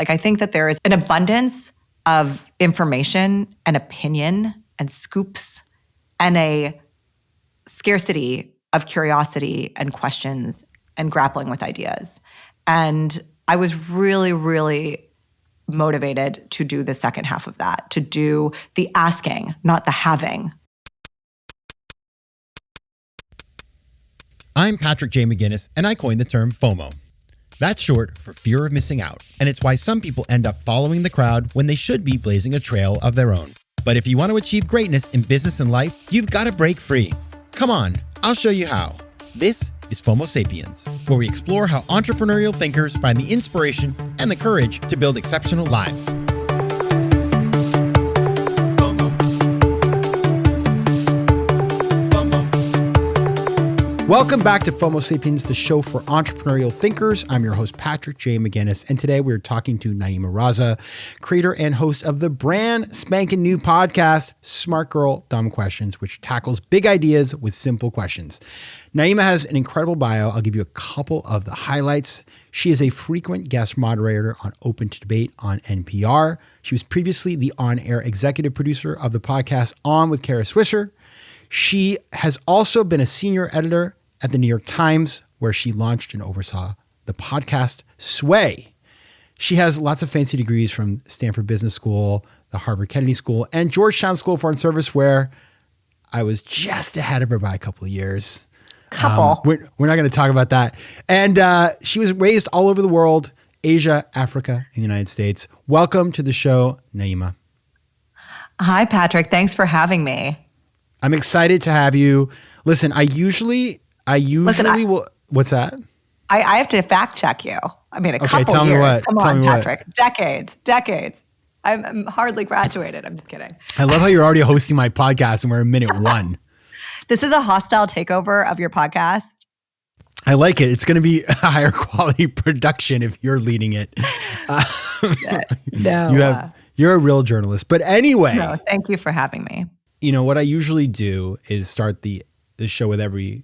Like, I think that there is an abundance of information and opinion and scoops and a scarcity of curiosity and questions and grappling with ideas. And I was really, really motivated to do the second half of that, to do the asking, not the having. I'm Patrick J. McGinnis, and I coined the term FOMO. That's short for fear of missing out, and it's why some people end up following the crowd when they should be blazing a trail of their own. But if you want to achieve greatness in business and life, you've got to break free. Come on, I'll show you how. This is FOMO Sapiens, where we explore how entrepreneurial thinkers find the inspiration and the courage to build exceptional lives. Welcome back to FOMO Sapiens, the show for entrepreneurial thinkers. I'm your host, Patrick J. McGinnis, and today we're talking to Nayeema Raza, creator and host of the brand spanking new podcast, Smart Gir Dumb Questions, which tackles big ideas with simple questions. Nayeema has an incredible bio. I'll give you a couple of the highlights. She is a frequent guest moderator on Open to Debate on NPR. She was previously the on-air executive producer of the podcast On with Kara Swisher. She has also been a senior editor at the New York Times, where she launched and oversaw the podcast Sway. She has lots of fancy degrees from Stanford Business School, the Harvard Kennedy School, and Georgetown School of Foreign Service, where I was just ahead of her by a couple of years. We're not going to talk about that. And she was raised all over the world, Asia, Africa, and the United States. Welcome to the show, Nayeema. Hi, Patrick. Thanks for having me. I'm excited to have you. Listen, I usually will. What's that? I have to fact check you. I mean, couple tell years. Me what. Come tell on, me Patrick. What. Decades. I'm hardly graduated. I'm just kidding. I love how you're already hosting my podcast and we're in minute one. This is a hostile takeover of your podcast. I like it. It's going to be a higher quality production if you're leading it. You're a real journalist. But anyway. No, thank you for having me. You know, what I usually do is start the show with every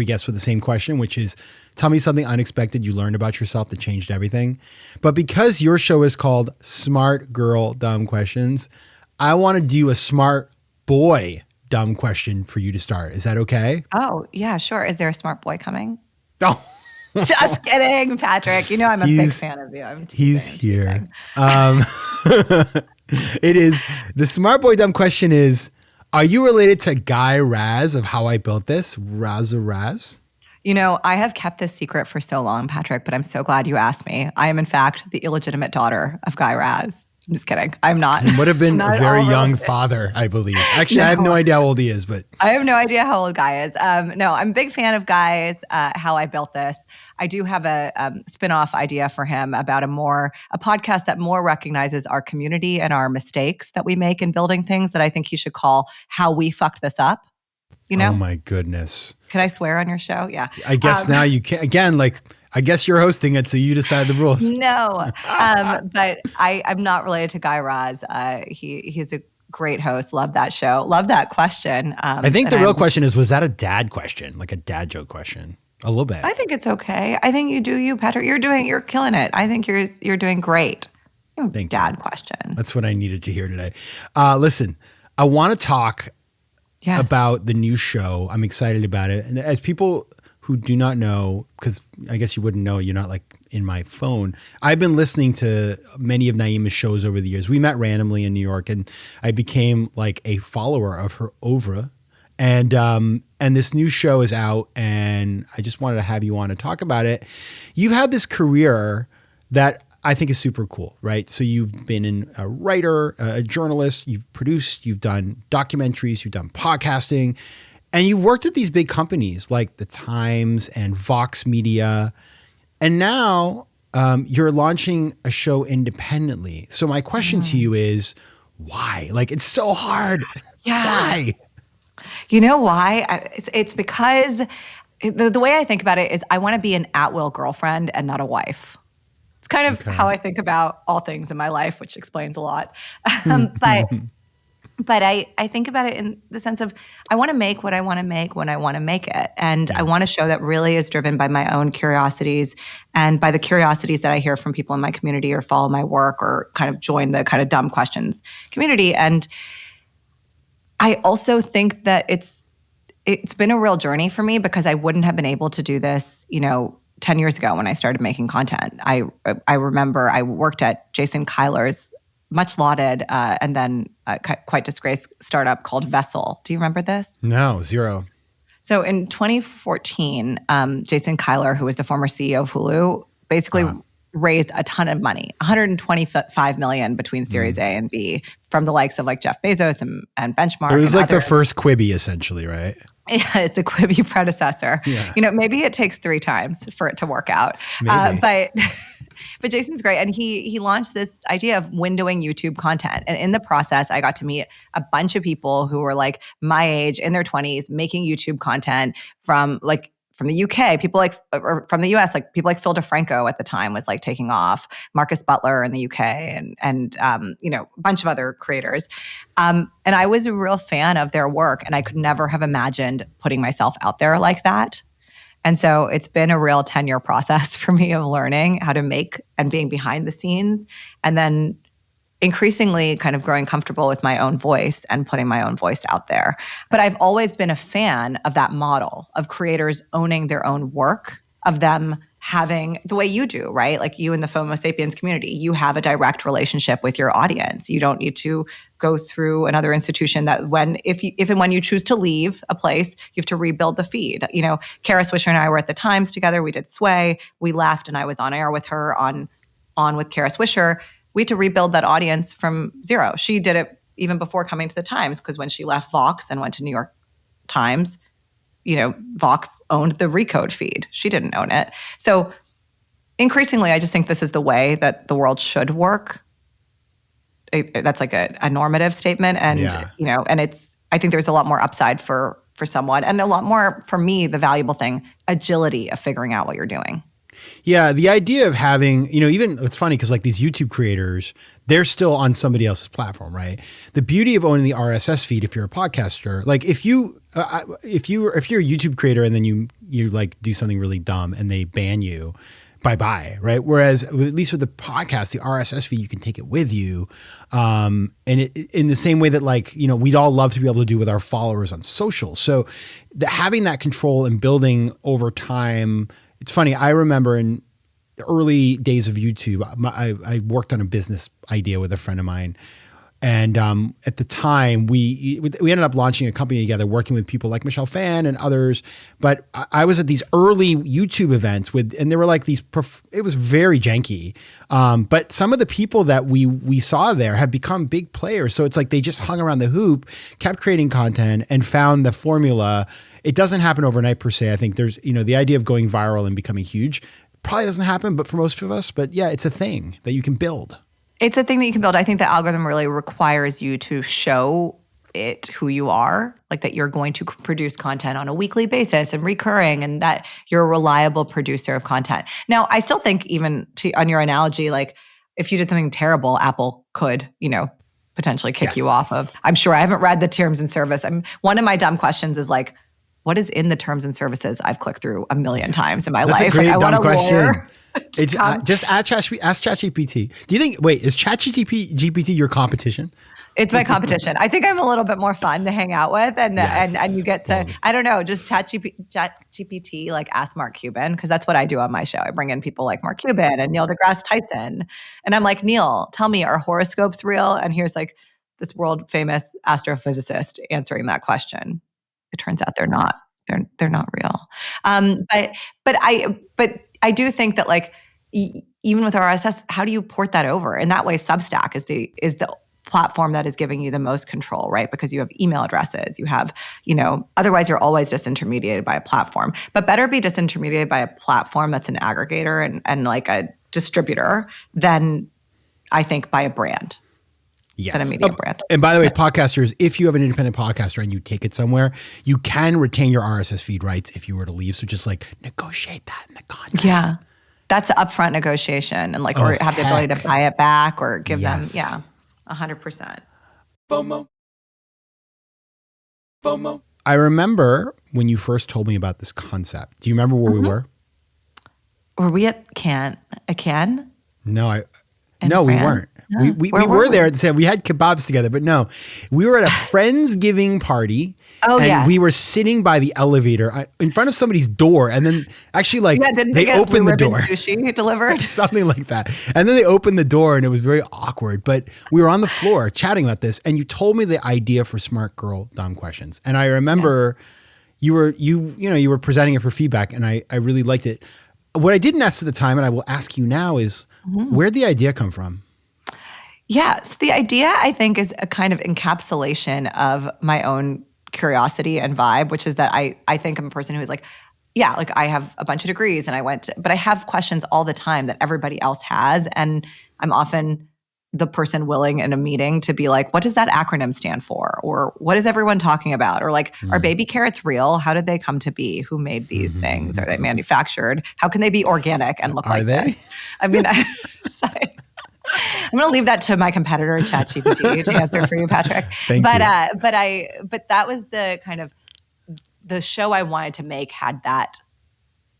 guest with the same question, which is, tell me something unexpected you learned about yourself that changed everything. But because your show is called Smart Gir Dumb Questions, I want to do a smart boy dumb question for you to start. Is that okay? Oh, yeah, sure. Is there a smart boy coming? Oh. Just kidding, Patrick. You know I'm a big fan of you. He's here. It is, the smart boy dumb question is, are you related to Guy Raz of How I Built This, Raz? You know, I have kept this secret for so long, Patrick, but I'm so glad you asked me. I am, in fact, the illegitimate daughter of Guy Raz. I'm just kidding. I'm not. And would have been a very young father, I believe. Actually, no. I have no idea how old he is, but. I have no idea how old Guy is. No, I'm a big fan of Guy's How I Built This. I do have a spinoff idea for him about a podcast that more recognizes our community and our mistakes that we make in building things, that I think he should call How We Fucked This Up. You know? Oh my goodness. Can I swear on your show? Yeah. I guess now you can. Again, I guess you're hosting it, so you decide the rules. No, but I'm not related to Guy Raz. He's a great host. Love that show. Love that question. I think the real question is, was that a dad question? Like a dad joke question? A little bit. I think it's okay. I think you do you, Patrick. You're killing it. I think you're doing great. Dad question. That's what I needed to hear today. Listen, I want to talk about the new show. I'm excited about it. And as people who do not know, because I guess you wouldn't know, you're not like in my phone. I've been listening to many of Nayeema's shows over the years. We met randomly in New York, and I became like a follower of her oeuvre. And this new show is out, and I just wanted to have you on to talk about it. You've had this career that I think is super cool, right? So you've been a writer, a journalist, you've produced, you've done documentaries, you've done podcasting, and you worked at these big companies like the Times and Vox Media. And now you're launching a show independently. So my question to you is, why? Like, it's so hard. Yeah. Why? You know why? It's because the way I think about it is I want to be an at-will girlfriend and not a wife. It's kind of how I think about all things in my life, which explains a lot. But But I think about it in the sense of I want to make what I want to make when I want to make it. And I want a show that really is driven by my own curiosities and by the curiosities that I hear from people in my community or follow my work or kind of join the kind of dumb questions community. And I also think that it's been a real journey for me because I wouldn't have been able to do this, 10 years ago when I started making content. I remember I worked at Jason Kyler's much lauded and then quite disgraced startup called Vessel. Do you remember this? No, zero. So in 2014, Jason Kyler, who was the former CEO of Hulu, basically raised a ton of money, $125 million between Series A and B from the likes of like Jeff Bezos and Benchmark. It was like the first Quibi essentially, right? Yeah, it's the Quibi predecessor. Yeah. Maybe it takes 3 times for it to work out. But Jason's great. And he launched this idea of windowing YouTube content. And in the process, I got to meet a bunch of people who were like my age in their 20s making YouTube content from the UK, people like, or from the US, like people like Phil DeFranco at the time was like taking off, Marcus Butler in the UK and a bunch of other creators. And I was a real fan of their work and I could never have imagined putting myself out there like that. And so it's been a real 10-year process for me of learning how to make and being behind the scenes and then increasingly kind of growing comfortable with my own voice and putting my own voice out there. But I've always been a fan of that model of creators owning their own work, of them having the way you do, right? Like you in the FOMO Sapiens community, you have a direct relationship with your audience. You don't need to go through another institution that if and when you choose to leave a place, you have to rebuild the feed. Kara Swisher and I were at the Times together. We did Sway. We left and I was on air with her on with Kara Swisher. We had to rebuild that audience from zero. She did it even before coming to the Times because when she left Vox and went to New York Times, Vox owned the Recode feed. She didn't own it. So increasingly, I just think this is the way that the world should work. That's like a normative statement. And, and I think there's a lot more upside for someone and a lot more, for me, the valuable thing, agility of figuring out what you're doing. Yeah, the idea of having, even it's funny because like these YouTube creators, they're still on somebody else's platform, right? The beauty of owning the RSS feed, if you're a podcaster, like if you're a YouTube creator and then you like do something really dumb and they ban you, bye-bye, right? Whereas at least with the podcast, the RSS feed, you can take it with you. And in the same way that we'd all love to be able to do with our followers on social. So having that control and building over time. It's funny. I remember in the early days of YouTube, I worked on a business idea with a friend of mine. And at the time, we ended up launching a company together, working with people like Michelle Phan and others. But I was at these early YouTube events and there were like these, it was very janky. But some of the people that we saw there have become big players. So it's like they just hung around the hoop, kept creating content and found the formula. It doesn't happen overnight per se. I think there's, the idea of going viral and becoming huge probably doesn't happen, but for most of us, but yeah, it's a thing that you can build. It's a thing that you can build. I think the algorithm really requires you to show it who you are, like that you're going to produce content on a weekly basis and recurring and that you're a reliable producer of content. Now, I still think even on your analogy, like if you did something terrible, Apple could, potentially kick you off of. I'm sure I haven't read the terms and service. One of my dumb questions is like, what is in the terms and services I've clicked through a million times in my life? That's a great dumb question. It's just ask ChatGPT. Do you think, is ChatGPT your competition? It's my competition. I think I'm a little bit more fun to hang out with and you get to, I don't know, just ChatGPT, like ask Mark Cuban, because that's what I do on my show. I bring in people like Mark Cuban and Neil deGrasse Tyson. And I'm like, Neil, tell me, are horoscopes real? And here's like this world famous astrophysicist answering that question. It turns out they're not. They're not real. But I do think that like even with RSS, how do you port that over? In that way, Substack is the platform that is giving you the most control, right? Because you have email addresses, you have, otherwise you're always disintermediated by a platform. But better be disintermediated by a platform that's an aggregator and like a distributor than I think by a brand. Yes. Than a media brand. And by the way, podcasters, if you have an independent podcaster and you take it somewhere, you can retain your RSS feed rights if you were to leave. So just like negotiate that in the contract. Yeah. That's an upfront negotiation and or have the ability to buy it back or give them. Yeah. 100%. FOMO. I remember when you first told me about this concept. Do you remember where we were? Were we at Cannes? A Cannes? No, In no, we France? weren't. No. We Where were there we? at the same. We had kebabs together, but no, we were at a Friendsgiving party. Oh, and yeah. we were sitting by the elevator in front of somebody's door, and then actually, like, Didn't they get opened Blue the Ribbon door, Sushi delivered. something like that, and then they opened the door, and it was very awkward. But we were on the floor chatting about this, and you told me the idea for Smart Girl Dumb Questions, and I remember you were presenting it for feedback, and I really liked it. What I didn't ask at the time, and I will ask you now, is where'd the idea come from? Yes, the idea, I think, is a kind of encapsulation of my own curiosity and vibe, which is that I think I'm a person who is like, yeah, like I have a bunch of degrees and but I have questions all the time that everybody else has. And I'm often the person willing in a meeting to be like, what does that acronym stand for? Or what is everyone talking about? Or like, are baby carrots real? How did they come to be? Who made these things? Are they manufactured? How can they be organic and look like this? I mean, I'm going to leave that to my competitor, ChatGPT, to answer for you, Patrick. Thank you. But that was the kind of the show I wanted to make had that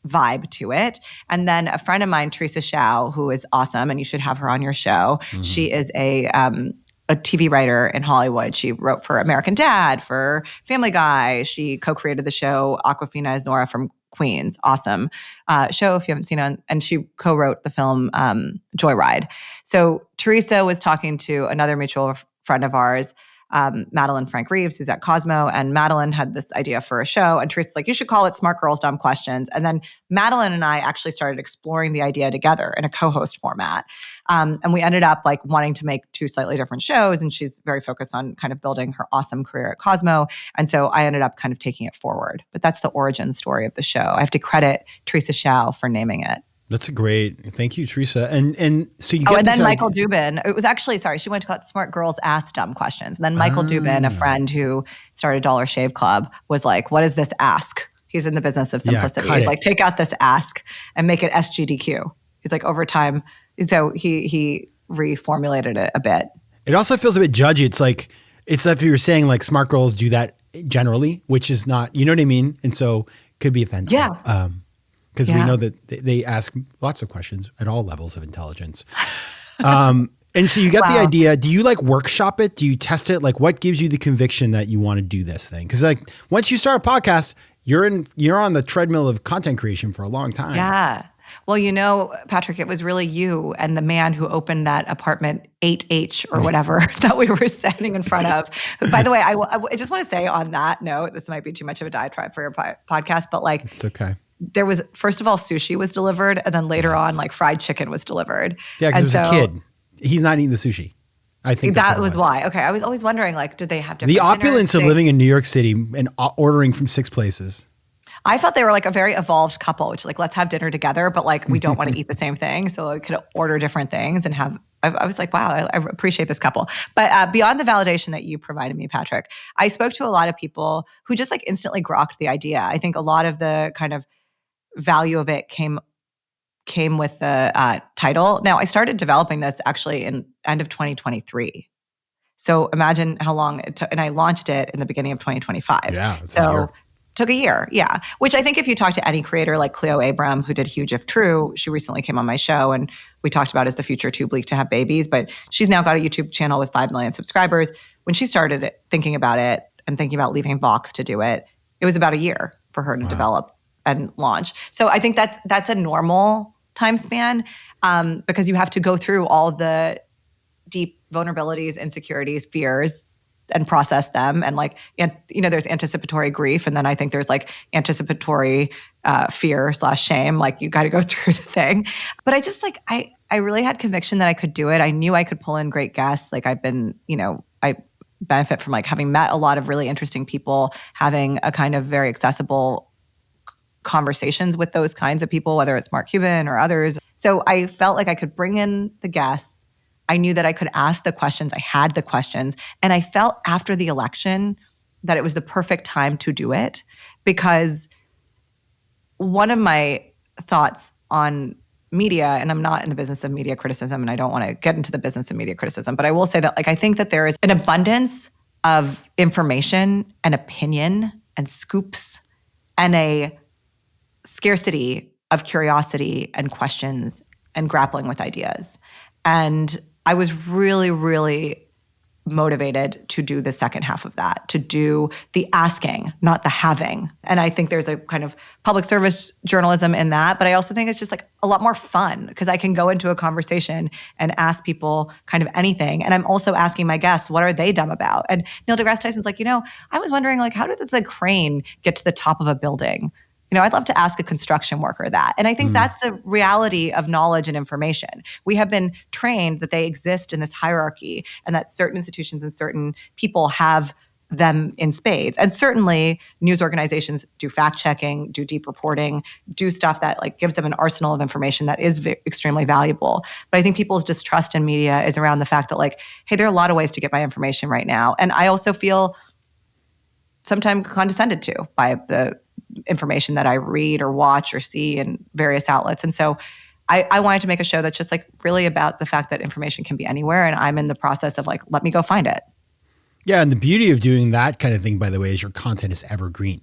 vibe to it. And then a friend of mine, Teresa Shao, who is awesome, and you should have her on your show. She is a TV writer in Hollywood. She wrote for American Dad, for Family Guy. She co-created the show Awkwafina as Nora from Queens. Awesome show if you haven't seen it. And she co-wrote the film Joyride. So Teresa was talking to another mutual friend of ours, Madeline Frank Reeves, who's at Cosmo. And Madeline had this idea for a show. And Teresa's like, you should call it Smart Girls Dumb Questions. And then Madeline and I actually started exploring the idea together in a co-host format. And we ended up like wanting to make two slightly different shows. And she's very focused on kind of building her awesome career at Cosmo. And so I ended up kind of taking it forward. But that's the origin story of the show. I have to credit Teresa Shao for naming it. That's thank you, Teresa. And so you Oh, get and then this Michael idea. Dubin. It was actually, she went to call it Smart Girls Ask Dumb Questions. And then Michael Dubin, a friend who started Dollar Shave Club, was like, what is this ask? He's in the business of simplicity. He's like, take out this ask and make it SGDQ. He's like, over time. So he reformulated it a bit. It also feels a bit judgy. It's like you were saying, like, smart girls do that generally, which is not, you know what I mean? And so could be offensive. Yeah. Because we know that they ask lots of questions at all levels of intelligence. And so you get the idea. Do you like workshop it? Do you test it? Like, what gives you the conviction that you want to do this thing? Because like once you start a podcast, you're on the treadmill of content creation for a long time. Yeah. Well, you know, Patrick, it was really you and the man who opened that apartment 8H or whatever that we were standing in front of. By the way, I just want to say on that note, this might be too much of a diatribe for your podcast, but like, it's okay. There was, first of all, sushi was delivered, and then later on, like fried chicken was delivered. Yeah, because it was a kid. He's not eating the sushi. I think that was why. Okay, I was always wondering, like, did they have different the opulence of living in New York City and ordering from 6 places? I thought they were like a very evolved couple, which is like, let's have dinner together, but like we don't want to eat the same thing. So I could order different things and have, I was like, wow, I appreciate this couple. But beyond the validation that you provided me, Patrick, I spoke to a lot of people who just like instantly grokked the idea. I think a lot of the kind of value of it came with the title. Now, I started developing this actually in end of 2023. So imagine how long it took, and I launched it in the beginning of 2025. Yeah, so took a year, yeah. Which I think if you talk to any creator like Cleo Abram, who did Huge If True, she recently came on my show and we talked about is the future too bleak to have babies, but she's now got a YouTube channel with 5 million subscribers. When she started thinking about it and thinking about leaving Vox to do it, it was about a year for her to develop and launch. So I think that's a normal time span because you have to go through all the deep vulnerabilities, insecurities, fears, and process them. And like, there's anticipatory grief. And then I think there's like anticipatory fear/shame. Like you got to go through the thing. But I just like, I really had conviction that I could do it. I knew I could pull in great guests. Like I've been, I benefit from like having met a lot of really interesting people, having a kind of very accessible conversations with those kinds of people, whether it's Mark Cuban or others. So I felt like I could bring in the guests. I knew that I could ask the questions. I had the questions. And I felt after the election that it was the perfect time to do it because one of my thoughts on media, and I'm not in the business of media criticism, and I don't want to get into the business of media criticism, but I will say that like I think that there is an abundance of information and opinion and scoops and a scarcity of curiosity and questions and grappling with ideas. And I was really, really motivated to do the second half of that, to do the asking, not the having. And I think there's a kind of public service journalism in that, but I also think it's just like a lot more fun because I can go into a conversation and ask people kind of anything. And I'm also asking my guests, what are they dumb about? And Neil deGrasse Tyson's like, I was wondering like, how did this like crane get to the top of a building? I'd love to ask a construction worker that. And I think that's the reality of knowledge and information. We have been trained that they exist in this hierarchy and that certain institutions and certain people have them in spades. And certainly news organizations do fact checking, do deep reporting, do stuff that like gives them an arsenal of information that is extremely valuable. But I think people's distrust in media is around the fact that like, hey, there are a lot of ways to get my information right now. And I also feel sometimes condescended to by the information that I read or watch or see in various outlets. And so I wanted to make a show that's just like really about the fact that information can be anywhere. And I'm in the process of like, let me go find it. Yeah. And the beauty of doing that kind of thing, by the way, is your content is evergreen.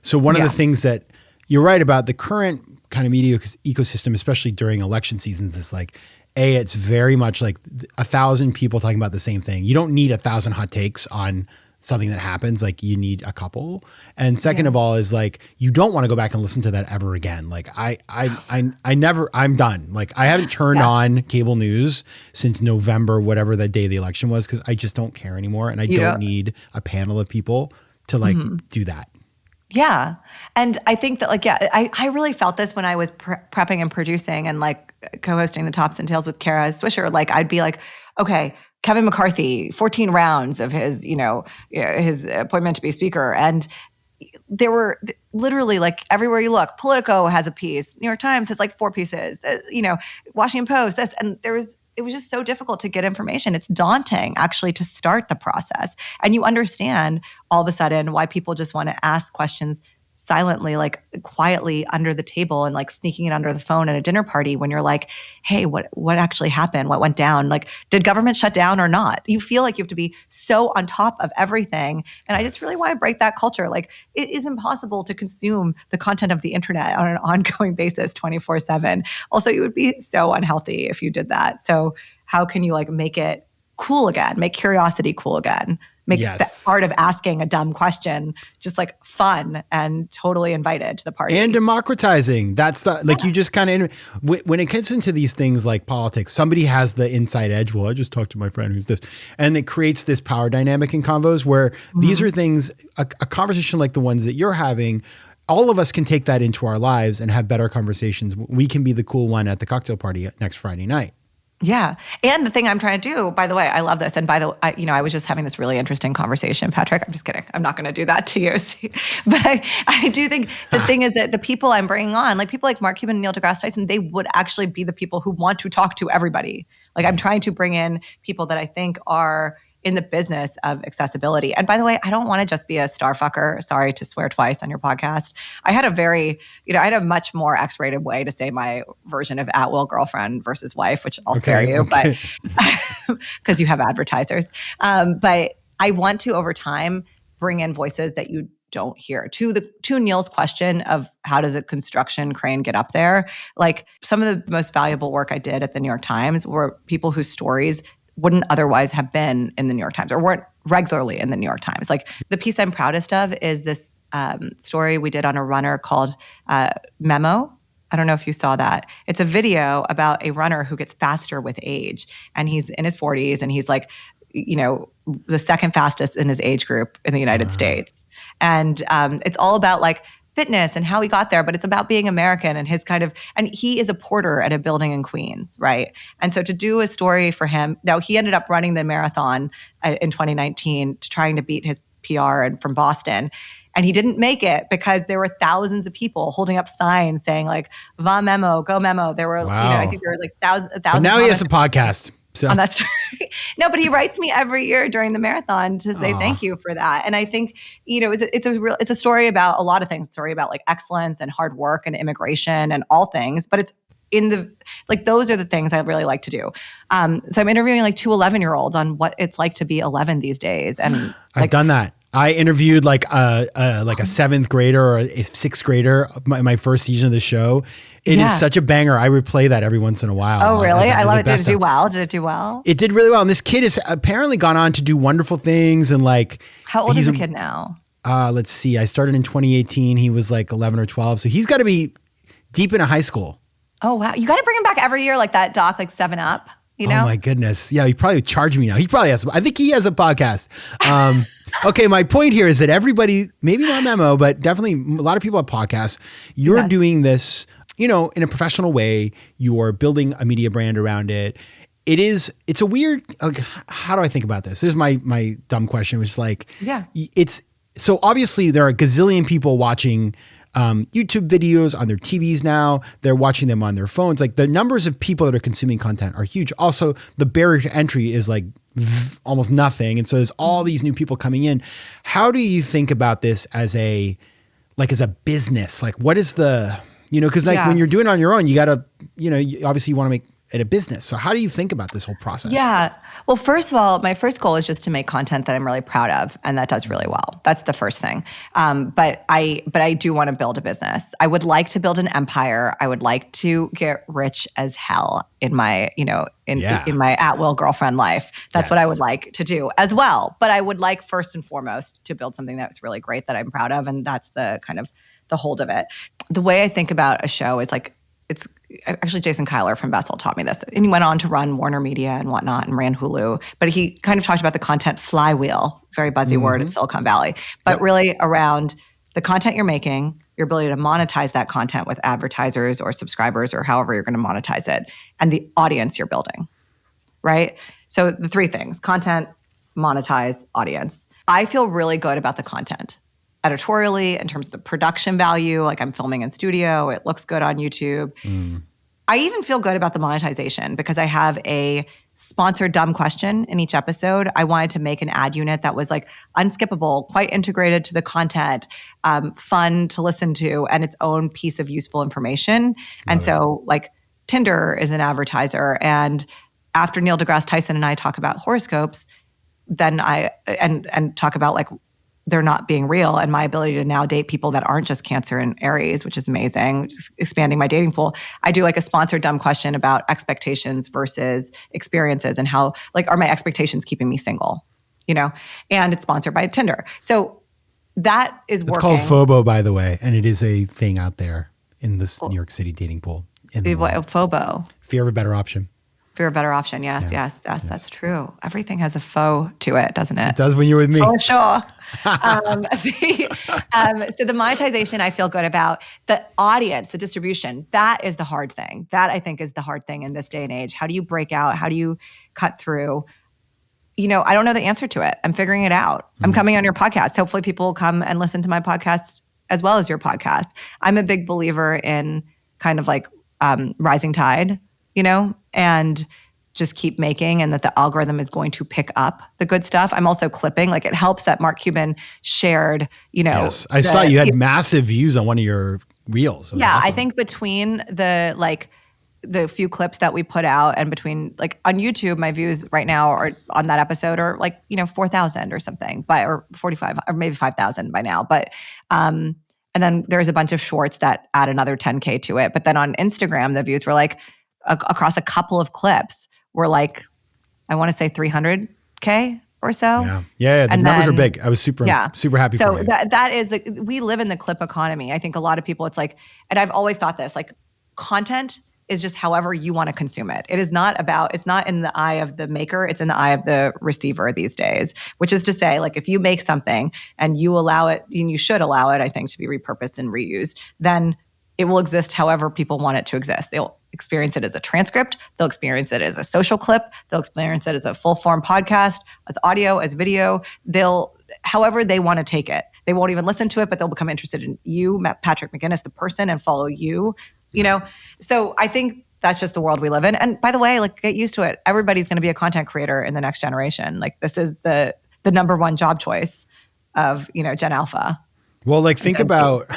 So one of the things that you're right about the current kind of media ecosystem, especially during election seasons, is like, it's very much like 1,000 people talking about the same thing. You don't need 1,000 hot takes on something that happens, like you need a couple. And second of all is like, you don't want to go back and listen to that ever again. Like I'm done. Like I haven't turned on cable news since November, whatever that day the election was, because I just don't care anymore. And I don't need a panel of people to like do that. Yeah. And I think that like, I really felt this when I was prepping and producing and like co-hosting the Tops and Tails with Kara Swisher. Like I'd be like, okay, Kevin McCarthy, 14 rounds of his, his appointment to be speaker. And there were literally like everywhere you look, Politico has a piece, New York Times has like 4 pieces, Washington Post, this, and it was just so difficult to get information. It's daunting actually to start the process. And you understand all of a sudden why people just want to ask questions silently, like quietly under the table and like sneaking it under the phone at a dinner party when you're like, hey, what actually happened? What went down? Like, did government shut down or not? You feel like you have to be so on top of everything. And I just really want to break that culture. Like it is impossible to consume the content of the internet on an ongoing basis 24/7. Also, you would be so unhealthy if you did that. So how can you like make it cool again, make curiosity cool again? Make that part of asking a dumb question just like fun and totally invited to the party. And democratizing. That's the, like you just kind of, when it gets into these things like politics, somebody has the inside edge. Well, I just talked to my friend who's this. And it creates this power dynamic in convos where these are things, a conversation like the ones that you're having, all of us can take that into our lives and have better conversations. We can be the cool one at the cocktail party next Friday night. Yeah. And the thing I'm trying to do, by the way, I love this. And by the way, I was just having this really interesting conversation, Patrick. I'm just kidding. I'm not going to do that to you. But I do think the thing is that the people I'm bringing on, like people like Mark Cuban and Neil deGrasse Tyson, they would actually be the people who want to talk to everybody. Like I'm trying to bring in people that I think are in the business of accessibility. And by the way, I don't want to just be a star fucker. Sorry to swear twice on your podcast. I had a much more X-rated way to say my version of at-will girlfriend versus wife, which I'll spare you, but because you have advertisers. But I want to, over time, bring in voices that you don't hear. To Neil's question of how does a construction crane get up there? Like some of the most valuable work I did at the New York Times were people whose stories wouldn't otherwise have been in the New York Times or weren't regularly in the New York Times. Like the piece I'm proudest of is this story we did on a runner called Memo. I don't know if you saw that. It's a video about a runner who gets faster with age. And he's in his 40s and he's like, the second fastest in his age group in the United States. And it's all about like fitness and how he got there, but it's about being American and his kind of, and he is a porter at a building in Queens, right? And so to do a story for him, now he ended up running the marathon in 2019 to trying to beat his PR and from Boston. And he didn't make it because there were thousands of people holding up signs saying like, "Va Memo, go Memo." There were, I think there were like thousands. But now he has a podcast. So. On that story. No, but he writes me every year during the marathon to say thank you for that. And I think, it's a story about a lot of things. A story about like excellence and hard work and immigration and all things, but it's those are the things I really like to do. So I'm interviewing like two 11-year-olds on what it's like to be 11 these days. And I've done that. I interviewed like a 7th grader or a 6th grader, my first season of the show. It is such a banger. I replay that every once in a while. Oh, really? I love it. Did it do well? Did it do well? It did really well. And this kid has apparently gone on to do wonderful things. And like, how old is the kid now? Let's see. I started in 2018. He was like 11 or 12. So he's got to be deep into high school. Oh, wow. You got to bring him back every year like that doc, like 7-Up, you know? Oh my goodness. Yeah. He probably charged me now. He probably has, I think he has a podcast. Okay. My point here is that everybody, maybe not Memo, but definitely a lot of people have podcasts. You're doing this, in a professional way. You're building a media brand around it. It's a weird, how do I think about this? This is my dumb question, which is like, so obviously there are a gazillion people watching YouTube videos on their TVs now. They're watching them on their phones. Like the numbers of people that are consuming content are huge. Also, the barrier to entry is like almost nothing. And so there's all these new people coming in. How do you think about this as a business? Like what is because when you're doing it on your own, you got to, obviously you want to make it a business. So how do you think about this whole process? Yeah. Well, first of all, my first goal is just to make content that I'm really proud of and that does really well. That's the first thing. But I do want to build a business. I would like to build an empire. I would like to get rich as hell in my, in my at-will girlfriend life. That's what I would like to do as well. But I would like first and foremost to build something that's really great that I'm proud of. And that's the kind of the hold of it. The way I think about a show is like, it's actually Jason Kyler from Bessel taught me this. And he went on to run Warner Media and whatnot and ran Hulu. But he kind of talked about the content flywheel, very buzzy word in Silicon Valley, but really around the content you're making, your ability to monetize that content with advertisers or subscribers or however you're going to monetize it, and the audience you're building, right? So the three things: content, monetize, audience. I feel really good about the content. Editorially, in terms of the production value, like I'm filming in studio, it looks good on YouTube. I even feel good about the monetization because I have a sponsored dumb question in each episode. I wanted to make an ad unit that was like unskippable, quite integrated to the content, fun to listen to, and its own piece of useful information. And so like Tinder is an advertiser. And after Neil deGrasse Tyson and I talk about horoscopes, then and talk about like they're not being real and my ability to now date people that aren't just Cancer and Aries, which is amazing, just expanding my dating pool. I do like a sponsored dumb question about expectations versus experiences and how, like, are my expectations keeping me single, and it's sponsored by Tinder. So that is working. It's called FOMO, by the way, and it is a thing out there in this New York City dating pool. FOMO? Fear of a better option. Fear of a better option. Yes, that's true. Everything has a faux to it, doesn't it? It does when you're with me. For sure. So the monetization I feel good about. The audience, the distribution, that is the hard thing. That I think is the hard thing in this day and age. How do you break out? How do you cut through? I don't know the answer to it. I'm figuring it out. I'm coming on your podcast. Hopefully people will come and listen to my podcast as well as your podcast. I'm a big believer in kind of like rising tide, and just keep making, and that the algorithm is going to pick up the good stuff. I'm also clipping. Like it helps that Mark Cuban shared, Yes, I saw you had massive views on one of your reels. Yeah, awesome. I think between the few clips that we put out and between like on YouTube, my views right now are on that episode are like, 4,000 or something, or 45 or maybe 5,000 by now. But, and then there's a bunch of shorts that add another 10K to it. But then on Instagram, the views were like across a couple of clips were like, I want to say 300K or so. Yeah. The numbers are big. I was super happy for you. So that is we live in the clip economy. I think a lot of people, it's like, and I've always thought this, like content is just however you want to consume it. It's not in the eye of the maker, it's in the eye of the receiver these days, which is to say, like if you make something and you allow it, and you should allow it, I think, to be repurposed and reused, then it will exist however people want it to exist. They'll experience it as a transcript. They'll experience it as a social clip. They'll experience it as a full form podcast, as audio, as video. However they want to take it. They won't even listen to it, but they'll become interested in you, Patrick McGinnis, the person, and follow you, So I think that's just the world we live in. And by the way, like get used to it. Everybody's going to be a content creator in the next generation. Like this is the number one job choice of, Gen Alpha. Well, like think about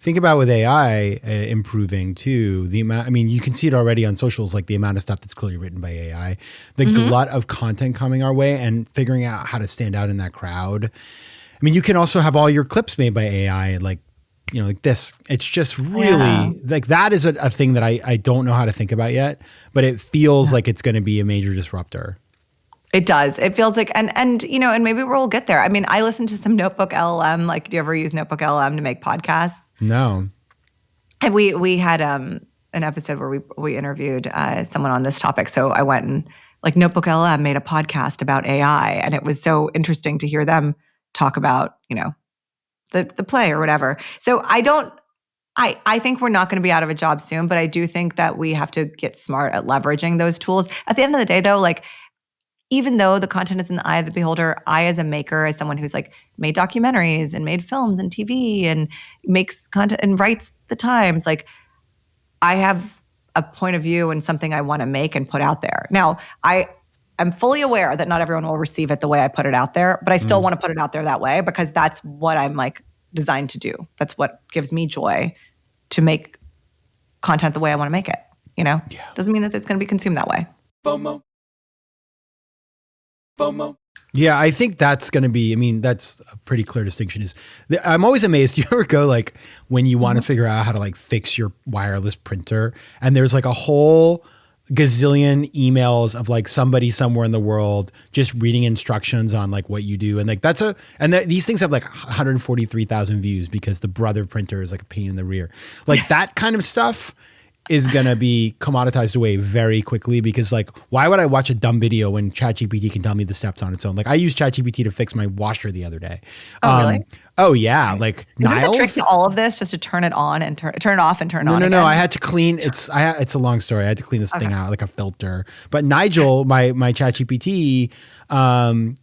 Think about with AI improving too, the amount, I mean, you can see it already on socials, like the amount of stuff that's clearly written by AI, the glut of content coming our way and figuring out how to stand out in that crowd. I mean, you can also have all your clips made by AI, like, you know, like this. It's just really like that is a thing that I don't know how to think about yet, but it feels like it's going to be a major disruptor. It does. It feels like, and you know, and maybe we'll get there. I mean, I listened to some Notebook LLM. Like, do you ever use Notebook LLM to make podcasts? No. And we had an episode where we interviewed someone on this topic. So I went and like Notebook LLM made a podcast about AI, and it was so interesting to hear them talk about, you know, the play or whatever. So I think we're not going to be out of a job soon, but I do think that we have to get smart at leveraging those tools. At the end of the day, though, like, even though the content is in the eye of the beholder, I as a maker, as someone who's like made documentaries and made films and TV and makes content and writes the Times, like I have a point of view and something I want to make and put out there. Now, I am fully aware that not everyone will receive it the way I put it out there, but I still want to put it out there that way because that's what I'm like designed to do. That's what gives me joy, to make content the way I want to make it. You know, doesn't mean that it's going to be consumed that way. FOMO. Yeah, I think that's going to be, I mean, that's a pretty clear distinction. I'm always amazed. You ever go like when you want to figure out how to like fix your wireless printer and there's like a whole gazillion emails of like somebody somewhere in the world just reading instructions on like what you do. And like these things have like 143,000 views because the brother printer is like a pain in the rear. Like that kind of stuff is going to be commoditized away very quickly because like, why would I watch a dumb video when ChatGPT can tell me the steps on its own? Like I used ChatGPT to fix my washer the other day. Oh, really? Oh yeah. Like Niles. The trick to all of this just to turn it on and turn it off and turn it on again? No. I had to clean, it's a long story. I had to clean this thing out like a filter. But Nigel, my ChatGPT,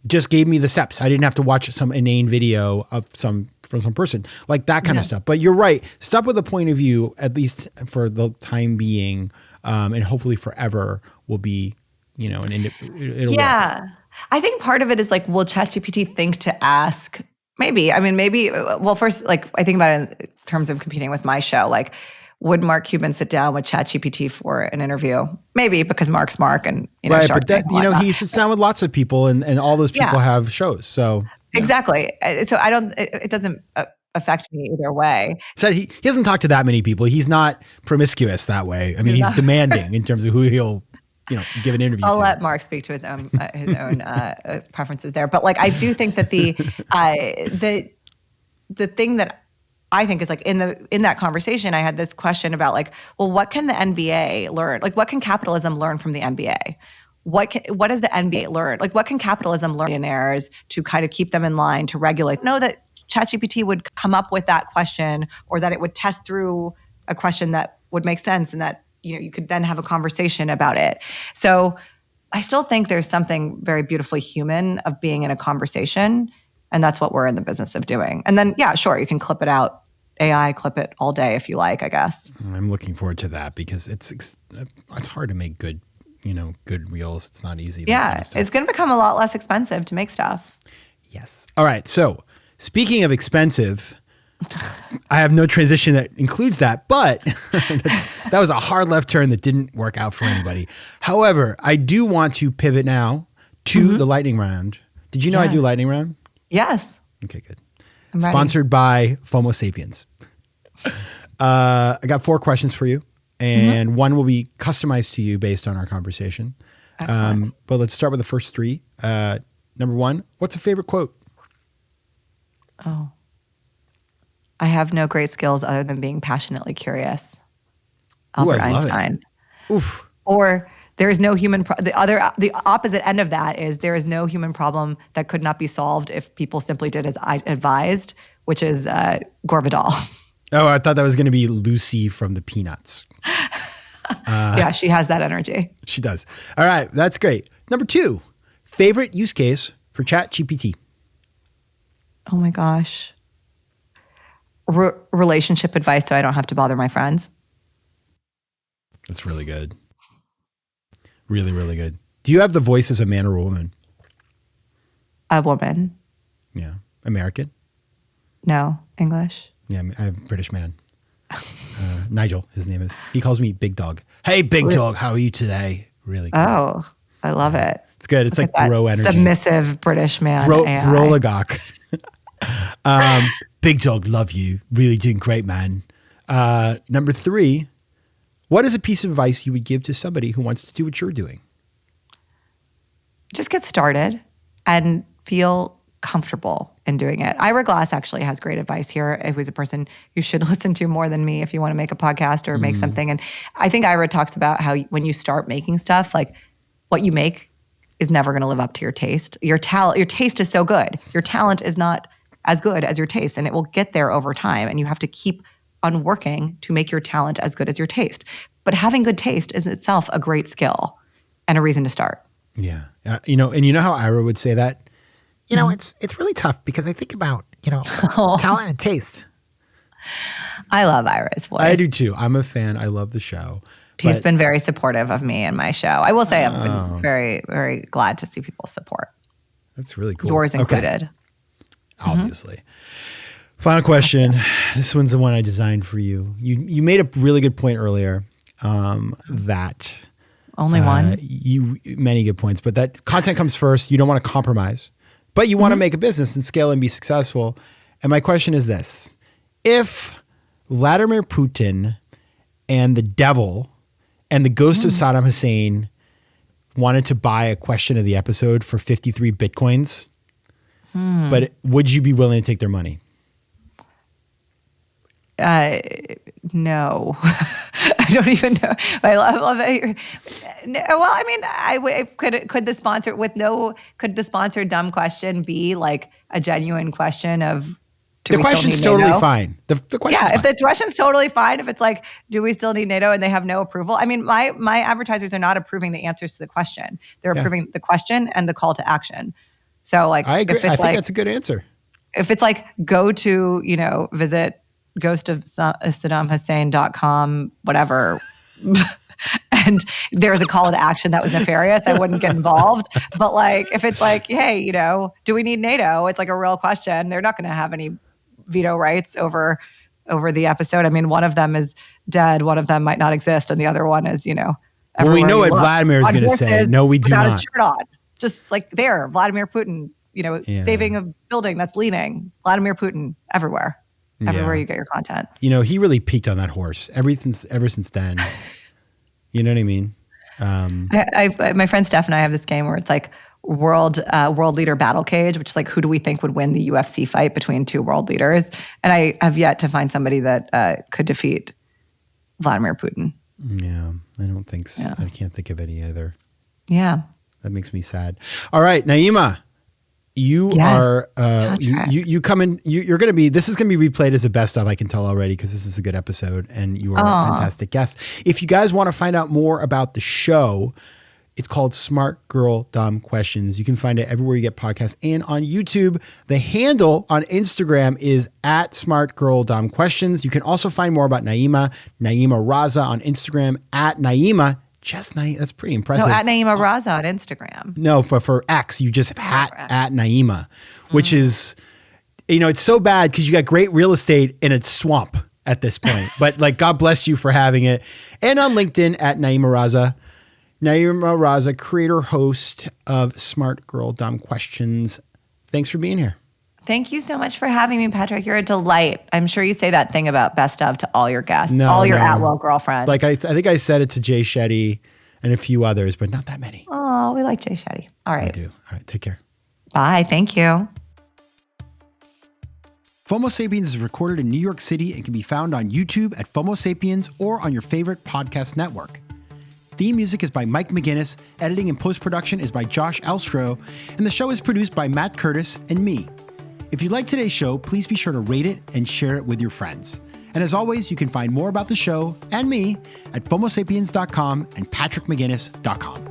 just gave me the steps. I didn't have to watch some inane video from some person, like that kind of stuff. But you're right. Stuff with a point of view, at least for the time being, and hopefully forever, will be, you know, it'll work. I think part of it is like, will ChatGPT think to ask? Maybe. I mean, maybe. Well, first, like I think about it in terms of competing with my show. Like, would Mark Cuban sit down with ChatGPT for an interview? Maybe, because Mark's Mark, and you know, right. Shark But that, you know, he sits down with lots of people, and all those people have shows. So exactly. So I don't. It doesn't affect me either way. So he doesn't talk to that many people. He's not promiscuous that way. I mean, he's demanding in terms of who he'll, you know, give an interview to. I'll let Mark speak to his own preferences there. But like, I do think that the thing that I think is like in that conversation, I had this question about like, well, what can the NBA learn? Like, what can capitalism learn from the NBA? What does the NBA learn? Like, what can capitalism learn millionaires to kind of keep them in line, to regulate? Know that ChatGPT would come up with that question, or that it would test through a question that would make sense, and that, you know, you could then have a conversation about it. So I still think there's something very beautifully human of being in a conversation, and that's what we're in the business of doing. And then, yeah, sure, you can clip it out, AI clip it all day if you like, I guess. I'm looking forward to that because it's hard to make good reels. It's not easy. Yeah, it's going to become a lot less expensive to make stuff. Yes. All right. So speaking of expensive, I have no transition that includes that, but that was a hard left turn that didn't work out for anybody. However, I do want to pivot now to the lightning round. Did you know I do lightning round? Yes. Okay, good. I'm ready. Sponsored by FOMO Sapiens. I got 4 questions for you, and one will be customized to you based on our conversation. Excellent. But let's start with the first 3. Number 1, what's a favorite quote? Oh. I have no great skills other than being passionately curious. Albert Einstein. Oof. Or there is no human the opposite end of that is there is no human problem that could not be solved if people simply did as I advised, which is Gore Vidal. Oh, I thought that was going to be Lucy from the Peanuts. Yeah, she has that energy. She does. All right, that's great. Number 2, favorite use case for ChatGPT. Oh my gosh. Relationship advice so I don't have to bother my friends. That's really good. Really, really good. Do you have the voice as a man or a woman? A woman. Yeah. American? No, English. Yeah, I have British man. Nigel, his name is. He calls me Big Dog. Hey, Big Dog, how are you today? Really good. Oh, I love it. It's good. It's like bro energy. Submissive British man. Brolagok. Big Dog, love you. Really doing great, man. Number 3, what is a piece of advice you would give to somebody who wants to do what you're doing? Just get started and feel comfortable in doing it. Ira Glass actually has great advice here, who's a person you should listen to more than me if you want to make a podcast or make something. And I think Ira talks about how when you start making stuff, like what you make is never going to live up to your taste. Your taste is so good. Your talent is not as good as your taste, and it will get there over time. And you have to keep on working to make your talent as good as your taste. But having good taste is itself a great skill and a reason to start. Yeah. And you know how Ira would say that? It's really tough because I think about, talent and taste. I love Ira's voice. I do too. I'm a fan. I love the show. He's been very supportive of me and my show. I will say I've been very, very glad to see people's support. That's really cool. Yours included. Okay. Obviously. Final question. This one's the one I designed for you. You made a really good point earlier that... Only one? Many good points, but that content comes first. You don't want to compromise, but you want to make a business and scale and be successful. And my question is this. If Vladimir Putin and the devil and the ghost of Saddam Hussein wanted to buy a question of the episode for 53 Bitcoins, but would you be willing to take their money? No, I don't even know. I love it. No, well, I mean, could the sponsored dumb question be like a genuine question of, the question's totally fine. The question's fine. If the question's totally fine, if it's like, do we still need NATO and they have no approval? I mean, my advertisers are not approving the answers to the question. They're approving the question and the call to action. So like, I agree. I think that's a good answer. If it's like, go to, visit ghostofsaddamhussein.com, whatever, and there's a call to action that was nefarious, I wouldn't get involved. But like, if it's like, hey, do we need NATO? It's like a real question. They're not going to have any veto rights over the episode. I mean, one of them is dead. One of them might not exist. And the other one is, well, we know what Vladimir is going to say. No, we do not. Without a shirt on. Just like there, Vladimir Putin, saving a building that's leaning. Vladimir Putin everywhere. Everywhere you get your content. He really peaked on that horse ever since then. You know what I mean? My friend Steph and I have this game where it's like world leader battle cage, which is like, who do we think would win the UFC fight between two world leaders? And I have yet to find somebody that could defeat Vladimir Putin. Yeah, I don't think so. Yeah. I can't think of any either. Yeah. That makes me sad. All right, Nayeema. You are, you come in, you're going to be, this is going to be replayed as a best of, I can tell already, because this is a good episode and you are a fantastic guest. If you guys want to find out more about the show, it's called Smart Gir Dumb Questions. You can find it everywhere you get podcasts and on YouTube. The handle on Instagram is at Smart Gir Dumb Questions. You can also find more about Nayeema Raza on Instagram at Nayeema. Just that's pretty impressive. No, at Nayeema Raza on Instagram. No, for X, you just have at Nayeema, which is, it's so bad because you got great real estate in a swamp at this point. But like, God bless you for having it. And on LinkedIn at Nayeema Raza. Nayeema Raza, creator, host of Smart Gir Dumb Questions. Thanks for being here. Thank you so much for having me, Patrick. You're a delight. I'm sure you say that thing about best of to all your guests, all your at-will girlfriends. Like I think I said it to Jay Shetty and a few others, but not that many. Oh, we like Jay Shetty. All right. I do. All right. Take care. Bye. Thank you. FOMO Sapiens is recorded in New York City and can be found on YouTube at FOMO Sapiens or on your favorite podcast network. Theme music is by Mike McGinnis. Editing and post-production is by Josh Elstro. And the show is produced by Matt Curtis and me. If you like today's show, please be sure to rate it and share it with your friends. And as always, you can find more about the show and me at FOMOSapiens.com and PatrickMcGinnis.com.